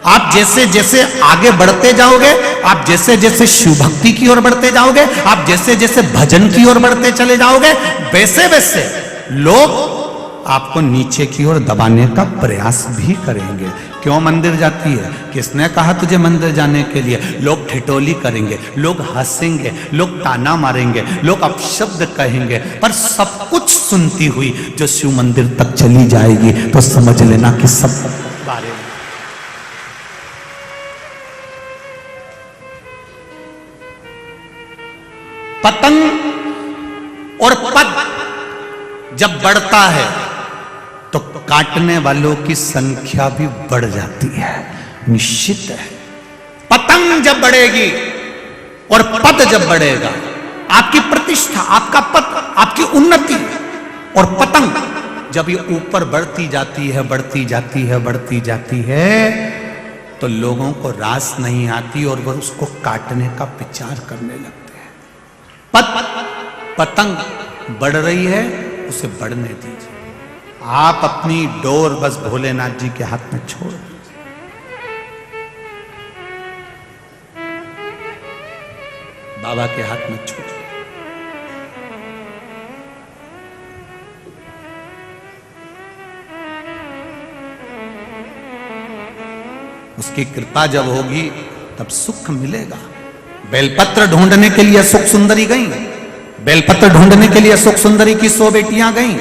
आप जैसे जैसे आगे बढ़ते जाओगे, आप जैसे जैसे शिव भक्ति की ओर बढ़ते जाओगे, आप जैसे जैसे भजन की ओर बढ़ते चले जाओगे, वैसे वैसे लोग आपको नीचे की ओर दबाने का प्रयास भी करेंगे। क्यों मंदिर जाती है? किसने कहा तुझे मंदिर जाने के लिए? लोग ठिठोली करेंगे, लोग हंसेंगे, लोग ताना मारेंगे, लोग अपशब्द कहेंगे, पर सब कुछ सुनती हुई जो शिव मंदिर तक चली जाएगी तो समझ लेना कि सब बारे में। पतंग और पद जब बढ़ता है तो काटने वालों की संख्या भी बढ़ जाती है, निश्चित है। पतंग जब बढ़ेगी और पद जब बढ़ेगा, आपकी प्रतिष्ठा, आपका पद, आपकी उन्नति, और पतंग जब ये ऊपर बढ़ती जाती है, बढ़ती जाती है, बढ़ती जाती है, तो लोगों को रास नहीं आती और वह उसको काटने का विचार करने लगते हैं। पतंग बढ़ रही है, उसे बढ़ने दीजिए। आप अपनी डोर बस भोलेनाथ जी के हाथ में छोड़ दीजिए। बाबा के हाथ में छोड़ दीजिए। उसकी कृपा जब होगी तब सुख मिलेगा। बेलपत्र ढूंढने के लिए सुख सुंदरी गई, बेलपत्र ढूंढने के लिए सुख सुंदरी की 100 बेटियां गईं,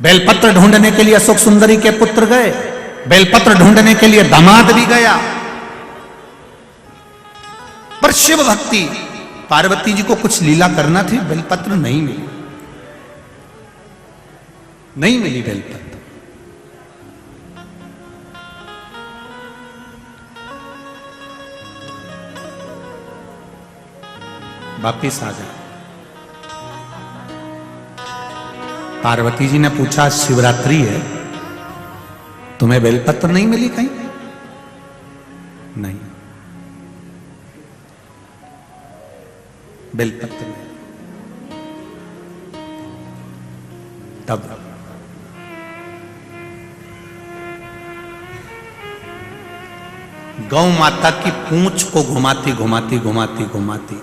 बेलपत्र ढूंढने के लिए सुख सुंदरी के पुत्र गए, बेलपत्र ढूंढने के लिए दामाद भी गया, पर शिव भक्ति, पार्वती जी को कुछ लीला करना थी, बेलपत्र नहीं मिली, नहीं मिली बेलपत्र। वापिस आ जा। पार्वती जी ने पूछा, शिवरात्रि है, तुम्हें बेलपत्र नहीं मिली कहीं? नहीं, बेलपत्र नहीं। तब गौ माता की पूंछ को घुमाती घुमाती घुमाती घुमाती,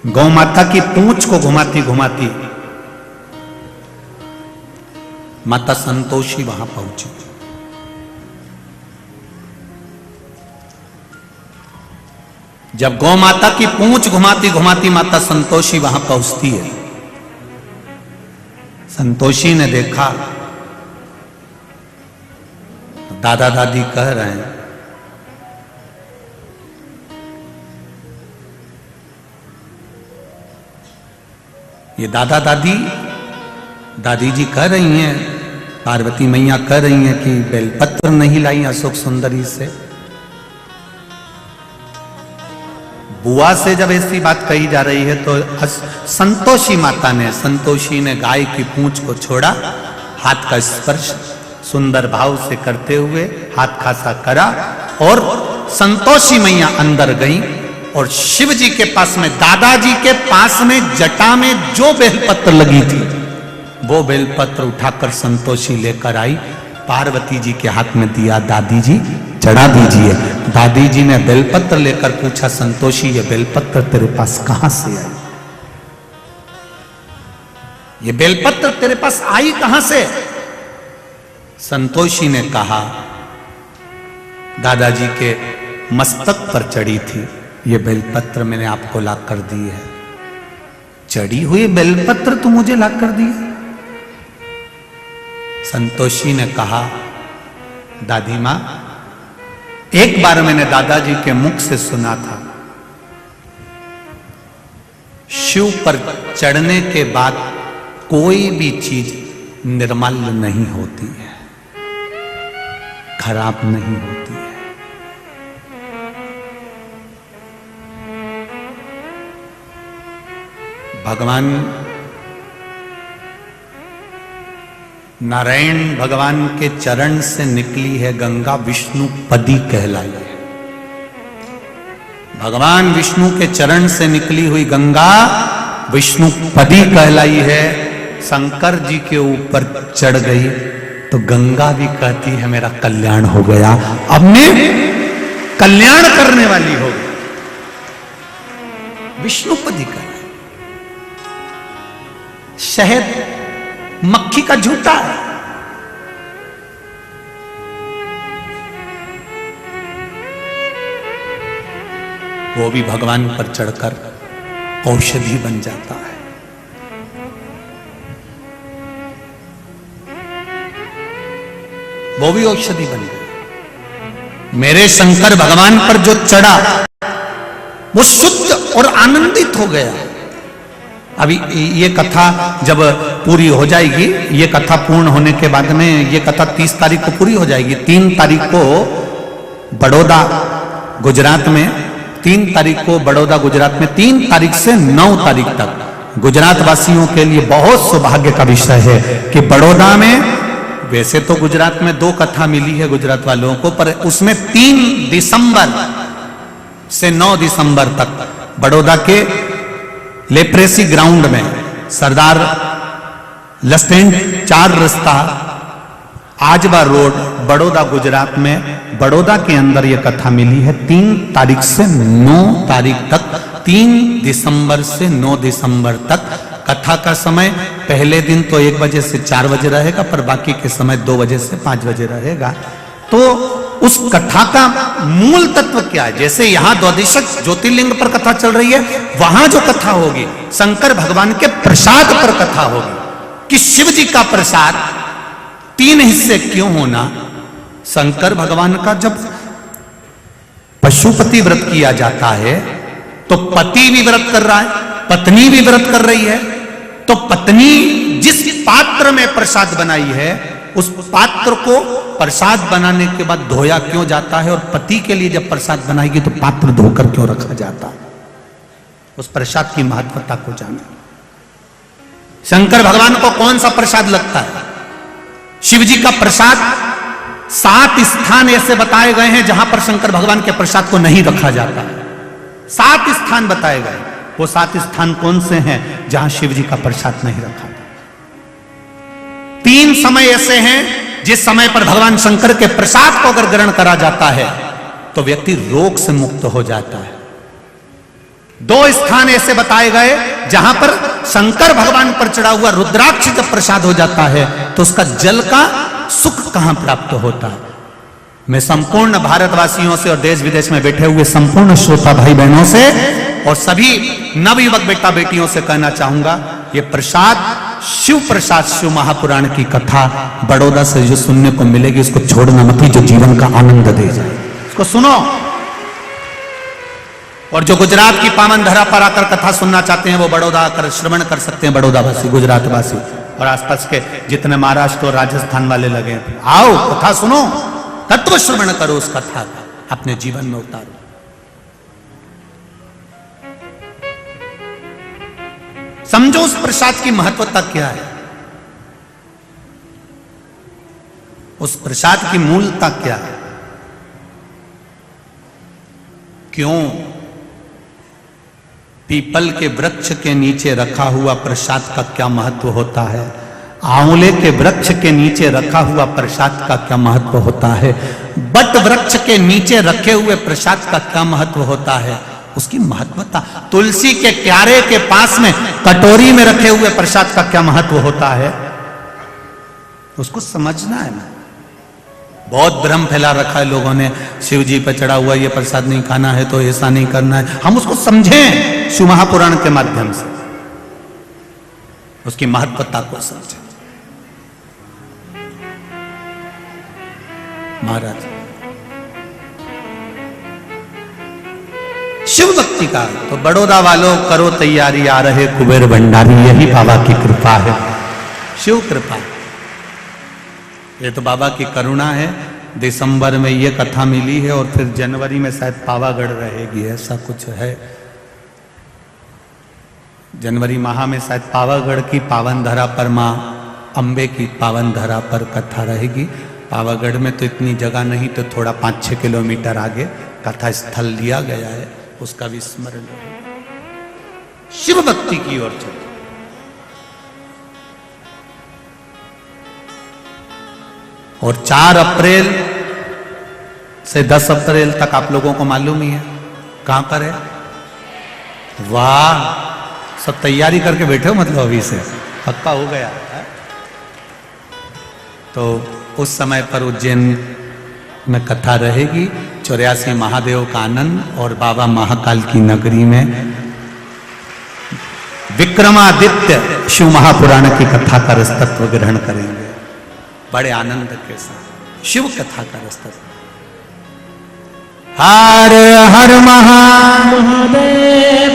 गौ माता की पूंछ को घुमाती घुमाती माता संतोषी वहां पहुंची। जब गौ माता की पूंछ घुमाती घुमाती माता संतोषी वहां पहुंचती है, संतोषी ने देखा तो दादा दादी कह रहे हैं, ये दादा दादी, दादी जी कह रही हैं, पार्वती मैया कह रही हैं कि बेलपत्र नहीं लाई अशोक सुंदरी से। बुआ से जब ऐसी बात कही जा रही है तो संतोषी माता ने, संतोषी ने गाय की पूंछ को छोड़ा, हाथ का स्पर्श सुंदर भाव से करते हुए हाथ खासा करा और संतोषी मैया अंदर गई और शिव जी के पास में, दादाजी के पास में जटा में जो बेलपत्र लगी थी वो बेलपत्र उठाकर संतोषी लेकर आई, पार्वती जी के हाथ में दिया, दादी जी चढ़ा दीजिए। दादी जी ने बेलपत्र लेकर पूछा, संतोषी ये बेलपत्र तेरे पास कहां से आई? ये बेलपत्र तेरे पास आई कहां से? संतोषी ने कहा, दादाजी के मस्तक पर चढ़ी थी, ये बेलपत्र मैंने आपको ला कर दी है। चढ़ी हुई बेलपत्र तू मुझे ला कर दी? संतोषी ने कहा, दादी मां, एक बार मैंने दादाजी के मुख से सुना था, शिव पर चढ़ने के बाद कोई भी चीज निर्मल नहीं होती है, खराब नहीं होती है। भगवान नारायण भगवान के चरण से निकली है गंगा, विष्णु पदी कहलाई है। भगवान विष्णु के चरण से निकली हुई गंगा विष्णु पदी कहलाई है। शंकर जी के ऊपर चढ़ गई तो गंगा भी कहती है मेरा कल्याण हो गया, अब मैं कल्याण करने वाली हो गई। विष्णुपदी का शहद मक्खी का झूठा है। वो भी भगवान पर चढ़कर औषधि बन जाता है। वो भी औषधि बन गई। मेरे शंकर भगवान पर जो चढ़ा वो शुद्ध और आनंदित हो गया। अभी ये कथा जब पूरी हो जाएगी, ये कथा पूर्ण होने के बाद में ये कथा 30 तारीख को पूरी हो जाएगी। 3 तारीख को बड़ौदा गुजरात में, 3 तारीख को बड़ौदा गुजरात में, 3 तारीख से 9 तारीख तक गुजरात वासियों के लिए बहुत सौभाग्य का विषय है कि बड़ौदा में, वैसे तो गुजरात में 2 कथा मिली है गुजरात वालों को, पर उसमें 3 दिसंबर से 9 दिसंबर तक बड़ौदा के लेप्रेसी ग्राउंड में सरदार लस्टेंट 4 रास्ता आजबा रोड बड़ौदा गुजरात में, बड़ौदा के अंदर यह कथा मिली है। 3 तारीख से 9 तारीख तक, 3 दिसंबर से 9 दिसंबर तक कथा का समय पहले दिन तो 1 बजे से 4 बजे रहेगा, पर बाकी के समय 2 बजे से 5 बजे रहेगा। तो उस कथा का मूल तत्व क्या है? जैसे यहां द्वादशक ज्योतिर्लिंग पर कथा चल रही है, वहां जो कथा होगी शंकर भगवान के प्रसाद पर कथा होगी कि शिव जी का प्रसाद 3 हिस्से क्यों होना। शंकर भगवान का जब पशुपति व्रत किया जाता है तो पति भी व्रत कर रहा है, पत्नी भी व्रत कर रही है, तो पत्नी जिस पात्र में प्रसाद बनाई है उस पात्र को प्रसाद बनाने के बाद धोया क्यों जाता है, और पति के लिए जब प्रसाद बनाएगी तो पात्र धोकर क्यों रखा जाता है? उस प्रसाद की महत्वता को जाने। शंकर भगवान को कौन सा प्रसाद लगता है? शिव जी का प्रसाद 7 स्थान ऐसे बताए गए हैं जहां पर शंकर भगवान के प्रसाद को नहीं रखा जाता है। 7 स्थान बताए गए। वो 7 स्थान कौन से हैं जहां शिव जी का प्रसाद नहीं रखा था? 3 समय ऐसे हैं जिस समय पर भगवान शंकर के प्रसाद को अगर ग्रहण करा जाता है तो व्यक्ति रोग से मुक्त हो जाता है। 2 स्थान ऐसे बताए गए जहां पर शंकर भगवान पर चढ़ा हुआ रुद्राक्ष जब प्रसाद हो जाता है तो उसका जल का सुख कहां प्राप्त होता है। मैं संपूर्ण भारतवासियों से और देश विदेश में बैठे हुए संपूर्ण श्रोता भाई बहनों से और सभी नवयुवक बेटा बेटियों से कहना चाहूंगा, ये प्रसाद शिव प्रसाद, शिव महापुराण की कथा बड़ौदा से जो सुनने को मिलेगी उसको छोड़ना मत, जो जीवन का आनंद दे जाए उसको सुनो। और जो गुजरात की पावन धरा पर आकर कथा सुनना चाहते हैं वो बड़ौदा आकर श्रवण कर सकते हैं। बड़ौदा वासी, गुजरात वासी और आसपास के जितने महाराष्ट्र और राजस्थान वाले लगे, आओ कथा सुनो, तत्व श्रवण करो, उस कथा का अपने जीवन में उतारो। समझो उस प्रसाद की महत्वता क्या है, उस प्रसाद की मूलता क्या है, क्यों पीपल के वृक्ष के नीचे रखा हुआ प्रसाद का क्या महत्व होता है, आंवले के वृक्ष के नीचे रखा हुआ प्रसाद का क्या महत्व होता है, बट वृक्ष के नीचे रखे हुए प्रसाद का क्या महत्व होता है, उसकी महत्वता, तुलसी के क्यारे के पास में कटोरी में रखे हुए प्रसाद का क्या महत्व होता है, उसको समझना है ना। बहुत भ्रम फैला रखा है लोगों ने, शिव जी पर चढ़ा हुआ ये प्रसाद नहीं खाना है तो ऐसा नहीं करना है। हम उसको समझें शिव महापुराण के माध्यम से, उसकी महत्वता को समझें। महाराज शिव भक्ति का तो बड़ौदा वालों करो तैयारी, आ रहे कुबेर भंडारी, यही बाबा की कृपा है, शिव कृपा। ये तो बाबा की करुणा है। दिसंबर में ये कथा मिली है और फिर जनवरी में शायद पावागढ़ रहेगी, ऐसा कुछ है। जनवरी माह में शायद पावागढ़ की पावन धरा पर मां अंबे की पावन धरा पर कथा रहेगी। पावागढ़ में तो इतनी जगह नहीं, तो थोड़ा 5-6 किलोमीटर आगे कथा स्थल दिया गया है, उसका भी स्मरण शिव भक्ति की ओर चले। और 4 अप्रैल से 10 अप्रैल तक आप लोगों को मालूम ही है कहां पर है। वाह, सब तैयारी करके बैठे हो मतलब अभी से पक्का हो गया है? तो उस समय पर उज्जैन में कथा रहेगी। 84 महादेव का आनंद और बाबा महाकाल की नगरी में विक्रमादित्य शिव महापुराण की कथा का रसतत्व ग्रहण करेंगे बड़े आनंद के साथ। शिव कथा का रसतत्व। हर हर महादेव।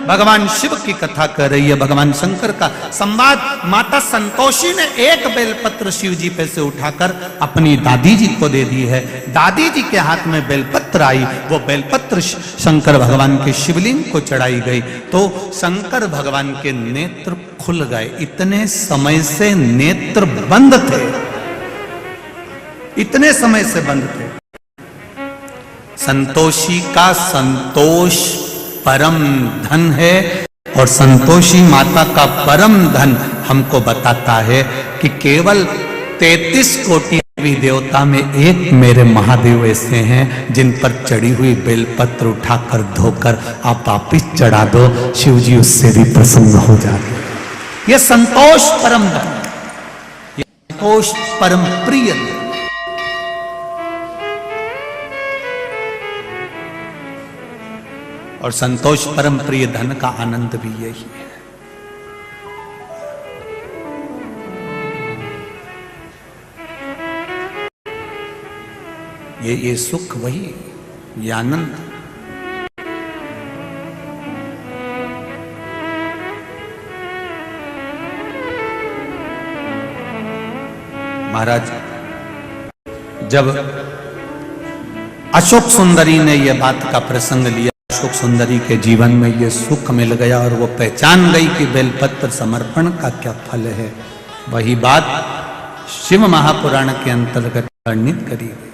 भगवान शिव की कथा कर रही है, भगवान शंकर का संवाद। माता संतोषी ने एक बेलपत्र शिव जी पे से उठाकर अपनी दादी जी को दे दी है। दादी जी के हाथ में बेलपत्र आई, वो बेलपत्र शंकर भगवान के शिवलिंग को चढ़ाई गई तो शंकर भगवान के नेत्र खुल गए। इतने समय से नेत्र बंद थे, इतने समय से बंद थे। संतोषी का संतोष परम धन है और संतोषी माता का परम धन हमको बताता है कि केवल 33 कोटि देवी देवता में एक मेरे महादेव ऐसे हैं जिन पर चढ़ी हुई बेलपत्र उठाकर धोकर आप वापिस चढ़ा दो, शिव जी उससे भी प्रसन्न हो जाते। ये संतोष परम धन, ये संतोष परम प्रिय धन। और संतोष परम प्रिय धन का आनंद भी यही है। ये सुख वही, ये आनंद। महाराज जब अशोक सुंदरी ने यह बात का प्रसंग लिया, अशोक सुंदरी के जीवन में ये सुख मिल गया और वो पहचान गई कि बेलपत्र समर्पण का क्या फल है। वही बात शिव महापुराण के अंतर्गत वर्णित करी गई।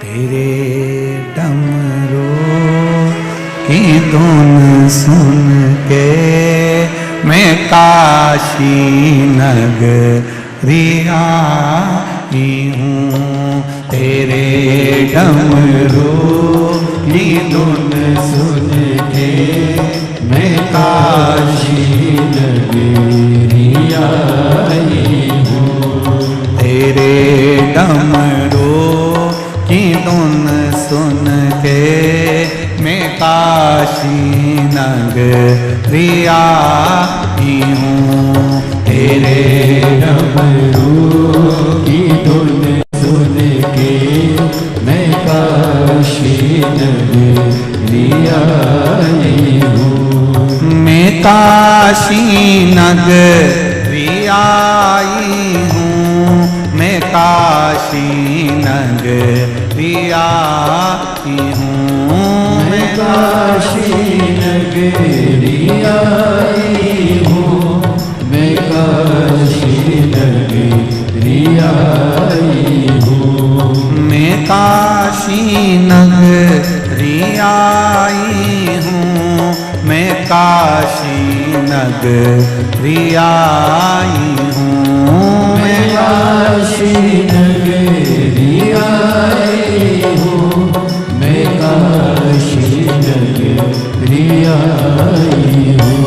तेरे डमरू की धुन सुन के मैं काशी नगरी आई हूँ। तेरे डमरू की धुन सुन के मैं काशी नगरी आई हूँ। तेरे डमरू की धुन सुन के मैं काशी नगरी आई हूँ। तेरे डमरू की धुन सुन के मैं काशी नगरी आई हूँ। मैं काशी नगरी आई हूँ। मैं काशी नगरी आई हूँ। मैं काशी नगरी आई हूँ। मैं काशी नगरी आई हूँ। मैं काशी नगरी आई हूँ। मैं काशी नगरी आई हूँ। मैं काशी नगरी आई हूँ। मैं काशी नगरी आई हूँ।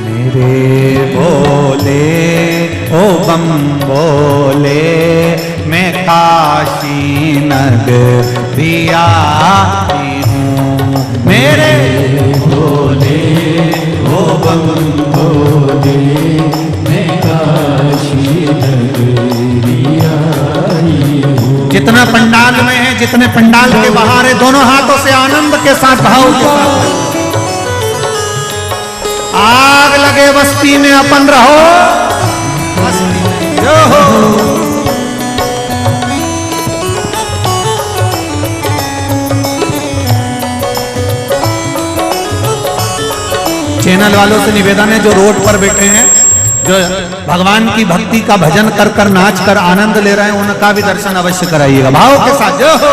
मेरे बोले ओ बम बोले मैं काशी नगरी आई हूँ। मेरे बोले ओ बम बोले मैं काशी नगरी आई हूँ। जितना पंडाल में है, जितने पंडाल के बाहर है, दोनों हाथों से आनंद के साथ, भाव के साथ आग लगे बस्ती में अपन रहो। जो हो चैनल वालों से निवेदन है जो रोड पर बैठे हैं, जो भगवान की भक्ति का भजन कर कर नाच कर आनंद ले रहे हैं, उनका भी दर्शन अवश्य कराइएगा भाव के साथ। जो हो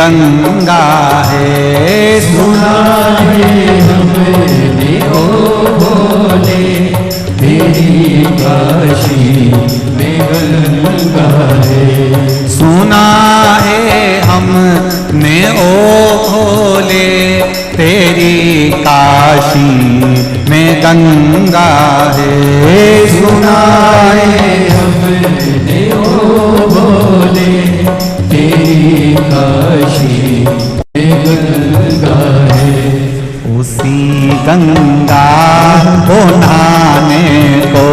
गंगा है। सुना है हमने ओ भोले, तेरी काशी में गंगा है। सुना है हमने ओ भोले, तेरी काशी में गंगा है। सुना है हमने ओ भोले, तेरी काशी में गंगा है। उसी गंगा को नहाने को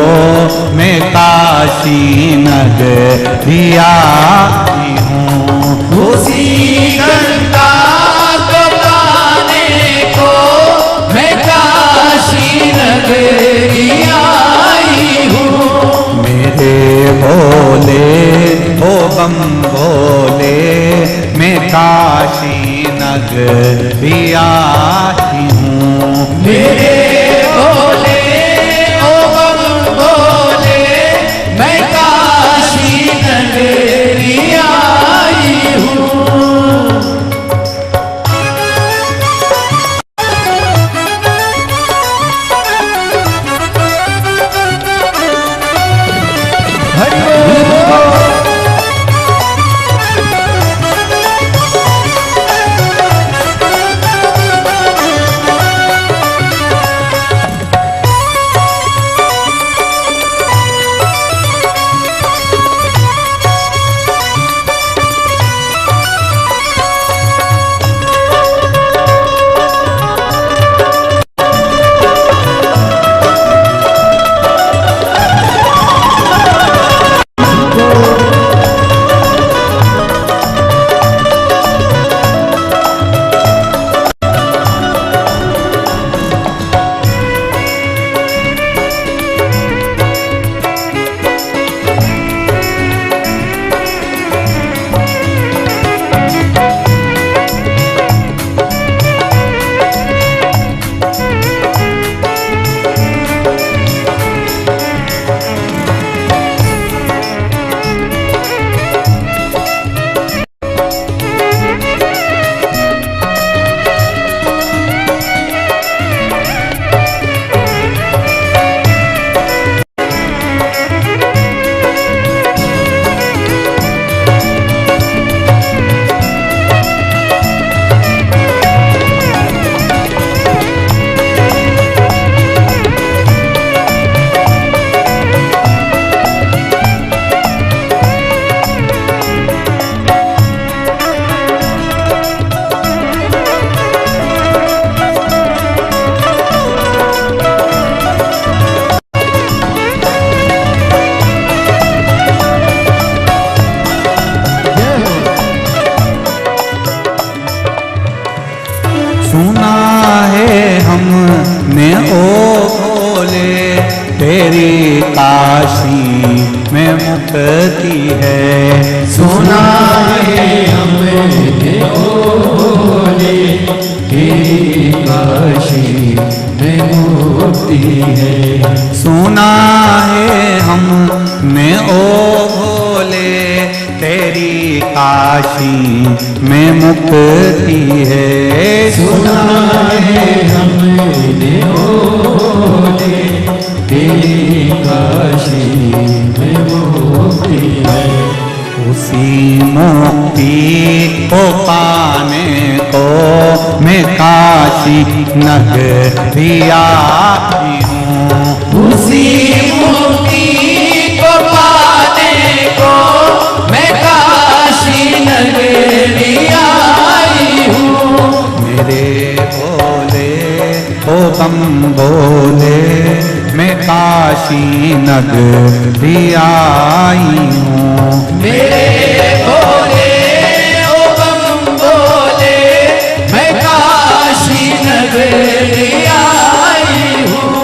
मैं काशी नगरी आई हूँ। उसी गंगा को नहाने को मैं काशी नगरी आई हूँ। मेरे भोले ओ बम भोले, मैं काशी नगरी आई हूँ। मेरे भोले ओ बम भोले, मैं काशी नगरी आई हूँ। सुना है हमने ओ भोले, तेरी काशी में मुक्ति है। सुना है हमने ओ भोले, तेरी काशी में मुक्ति है। सुना है हमने ओ भोले, तेरी काशी में मुक्ति है। सुना है हमने ओ भोले, तेरी काशी में मुक्ति है। उसी मुक्ति को पाने को मैं काशी नगरी आई हूँ। उसी मुक्ति को पाने को मैं काशी नगरी आई हूँ। मेरे भोले ओ बम भोले, मैं काशी नगरी आई हूँ। मेरे भोले ओ बम भोले, मैं काशी नगरी आई हूँ।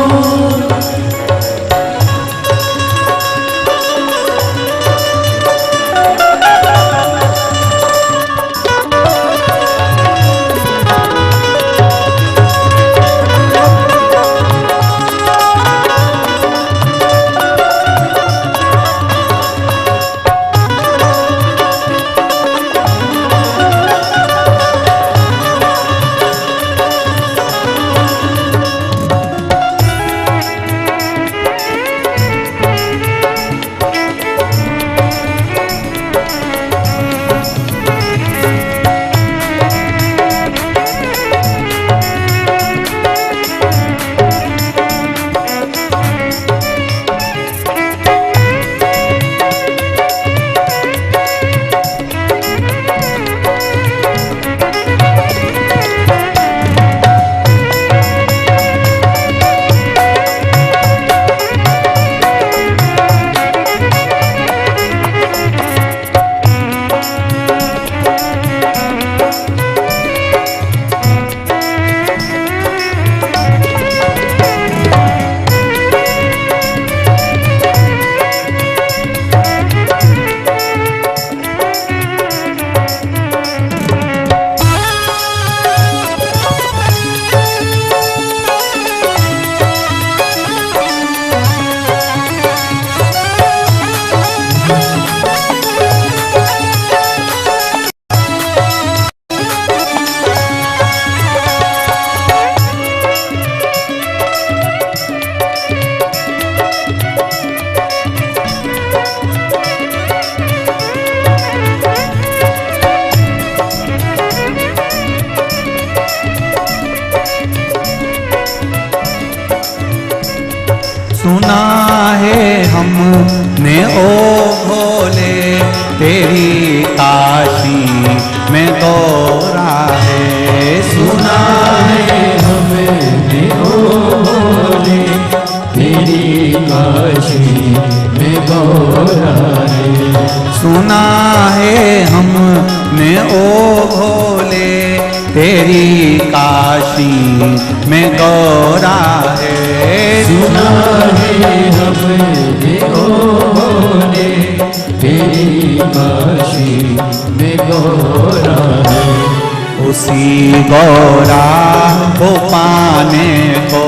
सुना है हमने ओ भोले तेरी काशी में गौरा है। सुना है हमने ओ भोले तेरी काशी में गौरा है। सुना है हमने ओ भोले तेरी काशी में गौरा है। सुना है हमने ओ भोले तेरी काशी में गौरा है। उसी गौरा को पाने को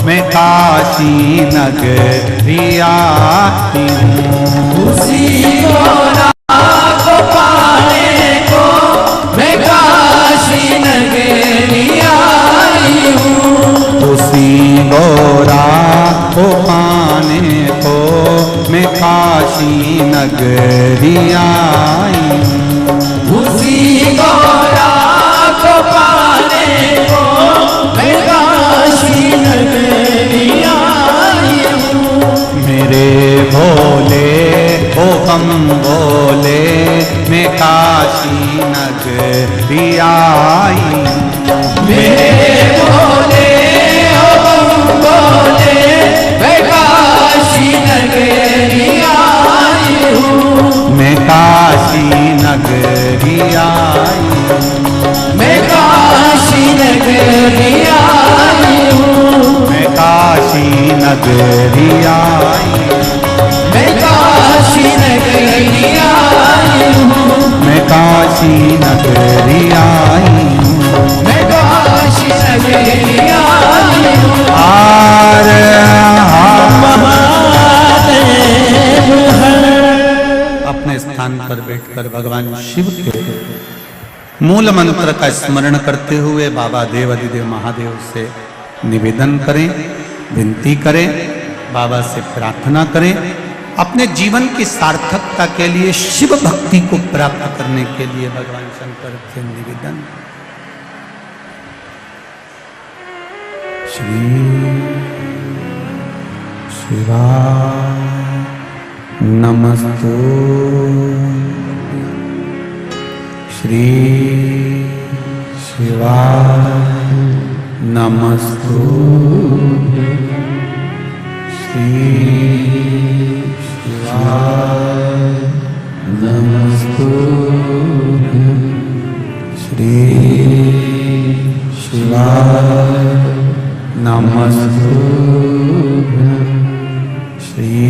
मैं काशी नगरी आई हूँ। उसी गौरा को पाने को मैं काशी नगरी आई हूँ। उसी गौरा को पाने को मैं काशी नगरी आई हूँ। उसी गौरा को पाने को मैं काशी नगरी आई हूँ। मेरे भोले ओ बम भोले मैं काशी नगरी आई हूँ। मेरे भोले ओ बम भोले मैं काशी नगरी आई हूँ। मैं काशी नगरी आई हूँ। मैं काशी नगरी आई हूँ। मैं काशी नगरी आई हूँ। मैं काशी नगरी आई हूँ। मैं काशी नगरी आई हूँ। मैं काशी नगरी आई हूँ। आर महादेव हर। अपने स्थान पर बैठकर भगवान शिव के मूल मंत्र का स्मरण करते हुए बाबा देव अधिदेव महादेव से निवेदन करें, विनती करें, बाबा से प्रार्थना करें। अपने जीवन की सार्थकता के लिए, शिव भक्ति को प्राप्त करने के लिए भगवान शंकर से निवेदन। श्री शिवाय नमस्तु। श्री शिवाय नमस्तु। श्री शिवाय नमस्तु। श्री शिवाय नमस्तु। श्री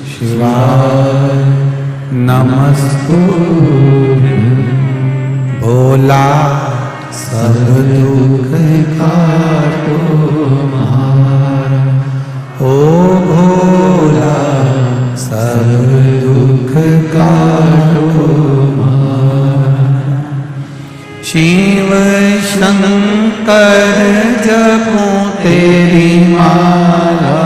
शिवाय नमस्तु। भोला सब दुख काटो हमारा। ओ भोला सब दुख काटो हमारा। शिव शंकर जपो तेरी माला।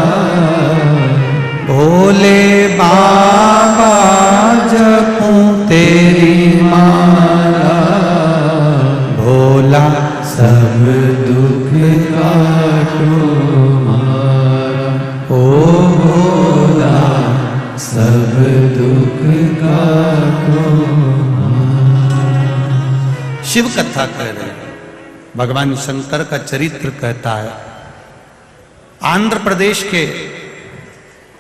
भोले बाबा जपो तेरी माला। भोला सब दुख काटो हमारा। ओ भोला सब दुख काटो हमारा। शिव कथा कह रहे हैं, भगवान शंकर का चरित्र कहता है। आंध्र प्रदेश के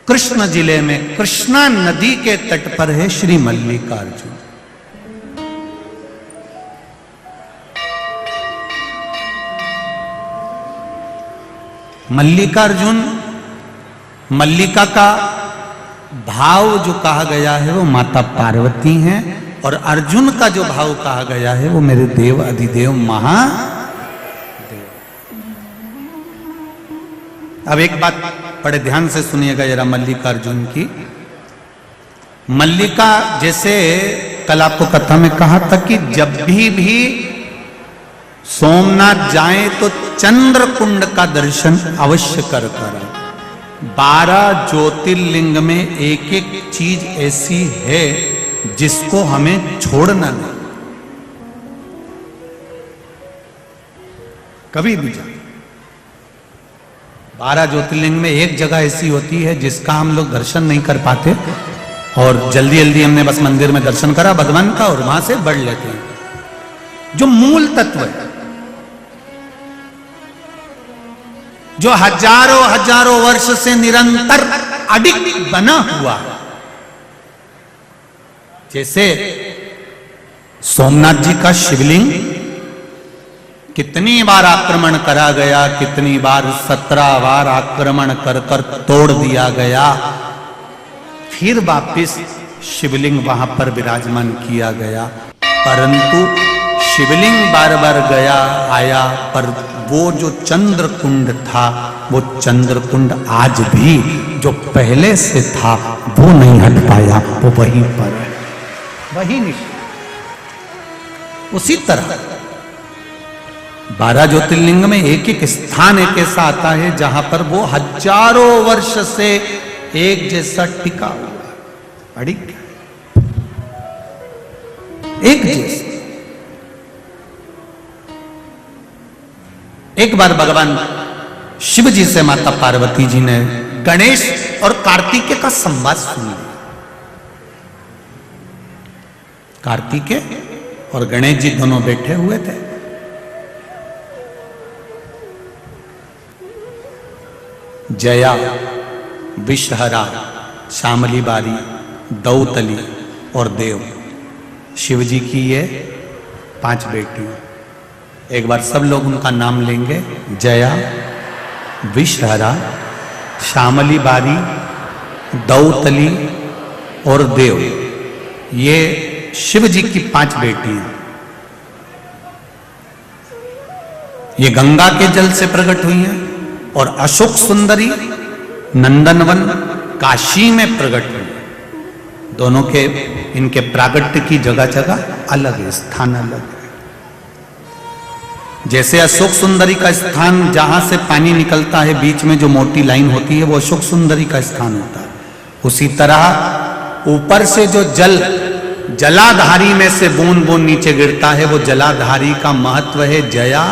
कृष्ण जिले में कृष्णा नदी के तट पर है श्री मल्लिकार्जुन। मल्लिकार्जुन, मल्लिका का भाव जो कहा गया है वो माता पार्वती हैं, और अर्जुन का जो भाव कहा गया है वो मेरे देव अधिदेव महादेव। अब एक बात बड़े ध्यान से सुनिएगा जरा मल्लिकार्जुन की। मल्लिका, जैसे कल आपको कथा में कहा था कि जब भी सोमनाथ जाएं तो चंद्र कुंड का दर्शन अवश्य कर करें। 12 ज्योतिर्लिंग में एक एक चीज ऐसी है जिसको हमें छोड़ना नहीं। कभी भी जाए 12 ज्योतिर्लिंग में एक जगह ऐसी होती है जिसका हम लोग दर्शन नहीं कर पाते, और जल्दी जल्दी हमने बस मंदिर में दर्शन करा भगवान का और वहां से बढ़ लेते हैं। जो मूल तत्व है, जो हजारों हजारों वर्ष से निरंतर अडिग बना हुआ, जैसे सोमनाथ जी का शिवलिंग कितनी बार आक्रमण करा गया, कितनी बार 17 बार आक्रमण कर कर तोड़ दिया गया, फिर वापिस शिवलिंग वहां पर विराजमान किया गया। परंतु शिवलिंग बार बार गया आया, पर वो जो चंद्र कुंड था, वो चंद्र कुंड आज भी जो पहले से था वो नहीं हट पाया, वो वहीं पर है, वहीं नहीं। उसी तरह 12 ज्योतिर्लिंग में एक एक स्थान एक ऐसा आता है जहां पर वो हजारों वर्ष से एक जैसा टिका हुआ, अड़िग एक जैसा। एक बार भगवान शिव जी से माता पार्वती जी ने गणेश और कार्तिकेय का संवाद सुन लिया। कार्तिकेय और गणेश जी दोनों बैठे हुए थे। जया, विषहरा, शामली बारी, दौतली और देव, शिव जी की ये 5 बेटियां। एक बार सब लोग उनका नाम लेंगे। जया, विषहरा, शामली बारी, दौतली और देव, ये शिव जी की 5 बेटियां। ये गंगा के जल से प्रकट हुई हैं और अशोक सुंदरी नंदनवन काशी में प्रकट हुई। दोनों के इनके प्रागट्य की जगह जगह अलग है, स्थान अलग है। जैसे अशोक सुंदरी का स्थान जहां से पानी निकलता है, बीच में जो मोटी लाइन होती है, वो अशोक सुंदरी का स्थान होता है। उसी तरह ऊपर से जो जल जलाधारी में से बूंद बूंद नीचे गिरता है, वो जलाधारी का महत्व है। जया,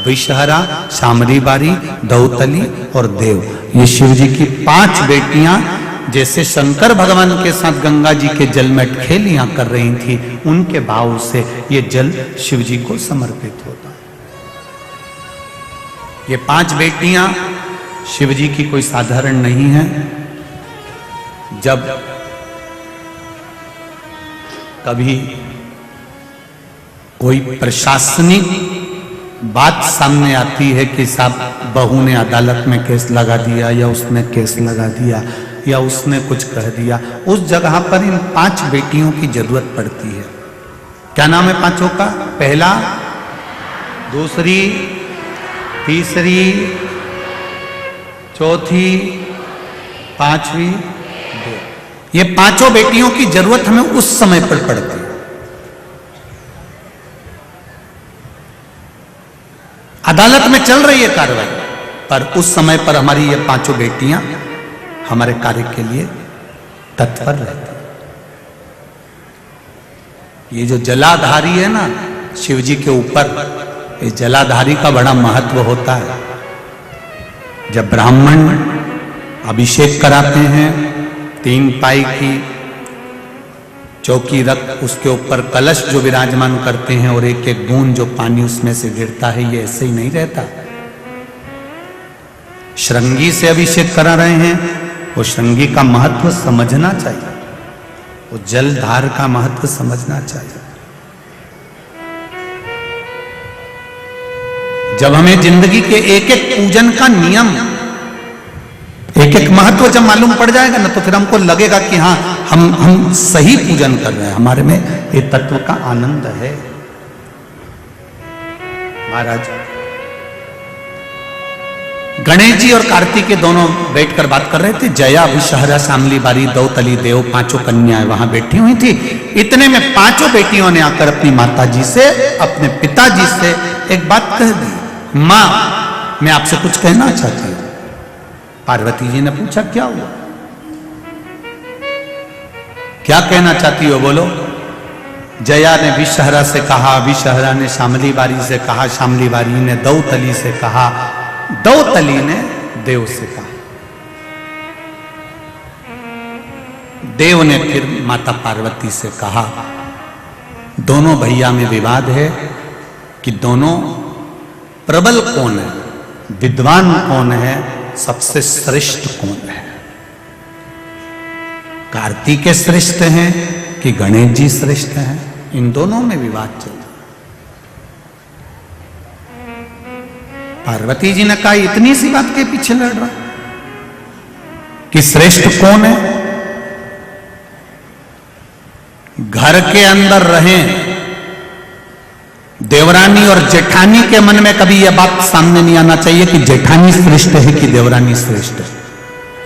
विषहरा, शामली बारी, दौतली और देव, ये शिव जी की 5 बेटियां जैसे शंकर भगवान के साथ गंगा जी के जल में खेलियां कर रही थी, उनके भाव से ये जल शिव जी को समर्पित होता। ये 5 बेटियां शिव जी की कोई साधारण नहीं है। जब कभी कोई प्रशासनिक बात सामने आती है कि साहब बहू ने अदालत में केस लगा दिया, या उसने केस लगा दिया, या उसने कुछ कह दिया, उस जगह पर इन 5 बेटियों की जरूरत पड़ती है। क्या नाम है 5 का? पहला, दूसरी, तीसरी, चौथी, 5वीं, 2। ये 5 बेटियों की जरूरत हमें उस समय पर पड़ती है। अदालत में चल रही है कार्रवाई, पर उस समय पर हमारी ये 5 बेटियां हमारे कार्य के लिए तत्पर रहती है। ये जो जलाधारी है ना शिव जी के ऊपर, इस जलाधारी का बड़ा महत्व होता है। जब ब्राह्मण अभिषेक कराते हैं, 3 पाई की चौकी रख उसके ऊपर कलश जो विराजमान करते हैं और एक एक बूंद जो पानी उसमें से गिरता है, ये ऐसे ही नहीं रहता। श्रृंगी से अभिषेक करा रहे हैं, वो श्रृंगी का महत्व समझना चाहिए, वो जलधार का महत्व समझना चाहिए। जब हमें जिंदगी के एक एक पूजन का नियम, एक एक महत्व जब मालूम पड़ जाएगा ना, तो फिर हमको लगेगा कि हाँ हम सही पूजन कर रहे हैं, हमारे में ये तत्व का आनंद है। महाराज गणेश जी और कार्तिक दोनों बैठकर बात कर रहे थे। जया, विषहरा, शामली बारी, दौतली, देव, 5 कन्याएं वहां बैठी हुई थी। इतने में 5 बेटियों ने आकर अपनी माता जी से, अपने पिताजी से एक बात कह दी, मां मैं आपसे कुछ कहना चाहती हूं। पार्वती जी ने पूछा क्या हुआ, क्या कहना चाहती हो, बोलो। जया ने विषहरा से कहा, विषहरा ने शामली बारी से कहा, शामली बारी ने दौतली से कहा, दौतली ने देव से कहा। देव ने फिर माता पार्वती से कहा, दोनों भैया में विवाद है कि दोनों प्रबल कौन है, विद्वान कौन है, सबसे श्रेष्ठ कौन है। कार्तिकेय श्रेष्ठ हैं कि गणेश जी श्रेष्ठ हैं, इन दोनों में विवाद चल रहा। पार्वती जी ने कहा, इतनी सी बात के पीछे लड़ रहा कि श्रेष्ठ कौन है। घर के अंदर रहें, देवरानी और जेठानी के मन में कभी यह बात सामने नहीं आना चाहिए कि जेठानी श्रेष्ठ है कि देवरानी श्रेष्ठ है।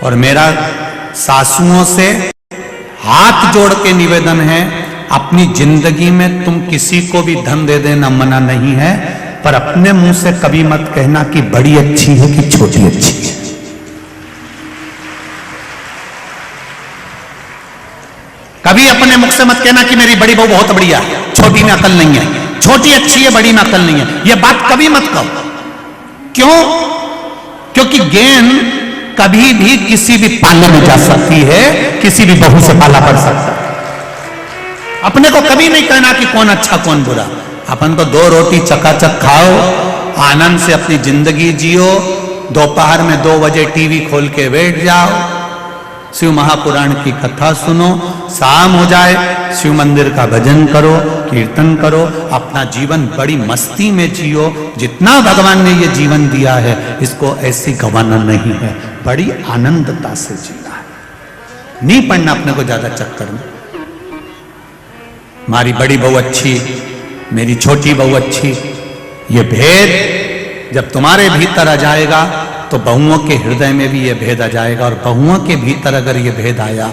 और मेरा सासुओं से हाथ जोड़ के निवेदन है, अपनी जिंदगी में तुम किसी को भी धन दे देना मना नहीं है, पर अपने मुंह से कभी मत कहना कि बड़ी अच्छी है कि छोटी अच्छी है। कभी अपने मुख से मत कहना कि मेरी बड़ी बहू बहुत बढ़िया है, छोटी में अकल नहीं है, छोटी अच्छी है, बड़ी में अकल नहीं है। यह बात कभी मत कहो। क्यों? क्योंकि गेंद कभी भी किसी भी पाले में जा सकती है, किसी भी बहू से पाला पड़ सकता है। अपने को कभी नहीं कहना कि कौन अच्छा कौन बुरा। अपन तो 2 रोटी चकाचक खाओ, आनंद से अपनी जिंदगी जियो, दोपहर में 2 बजे टीवी खोल के बैठ जाओ, शिव महापुराण की कथा सुनो, शाम हो जाए शिव मंदिर का भजन करो, कीर्तन करो, अपना जीवन बड़ी मस्ती में जियो। जितना भगवान ने ये जीवन दिया है, इसको ऐसी गंवाना नहीं है, बड़ी आनंदता से जीना है। नहीं पड़ना अपने को ज्यादा चक्कर में, हमारी बड़ी बहू अच्छी, मेरी छोटी बहू अच्छी। ये भेद जब तुम्हारे भीतर आ जाएगा तो बहुओं के हृदय में भी ये भेद आ जाएगा, और बहुओं के भीतर अगर ये भेद आया